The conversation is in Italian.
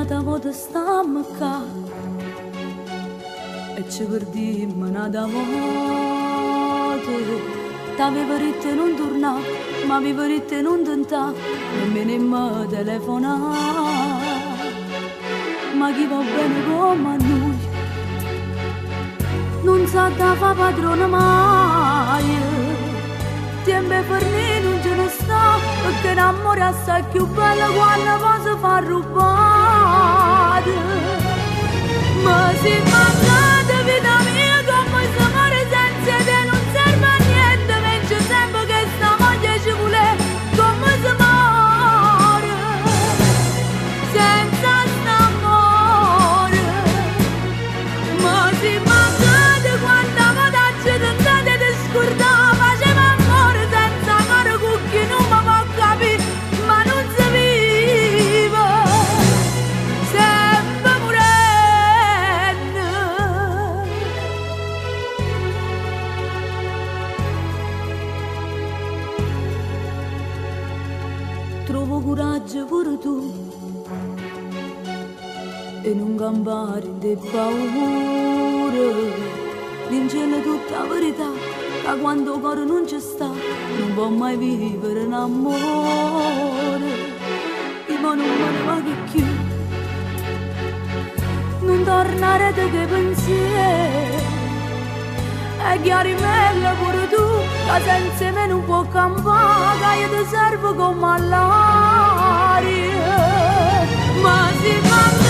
un'altra volta stiamo qua e ci perdiamo un'altra volta. T'avevo detto non tornare, ma avevo detto non tentare, nemmeno mi telefonare. Ma chi va bene come noi non sa da fa padrone mai. Tempo per non ce ne sta, perché l'amore è assai più bello quando posso far rubare. Ma si mangiate vita mia come se muore senza te non serve a niente, vince sempre che sta voglia ci vuole come se muore senza st'amore. Ma si mangiate quanta vada ci tentate di scordare, faceva amore senza amore con chi non mi può capire, ma non si vive sempre morendo. Trovo coraggio pure tu e non campare di paura, dicendo tutta la verità, che quando il cuore non ci sta non può mai vivere un amore. Io non me ne vado più, non tornare da che pensieri, e chiarimella pure tu, che senza me non può campare, che io ti servo come all'aria. Ma si fa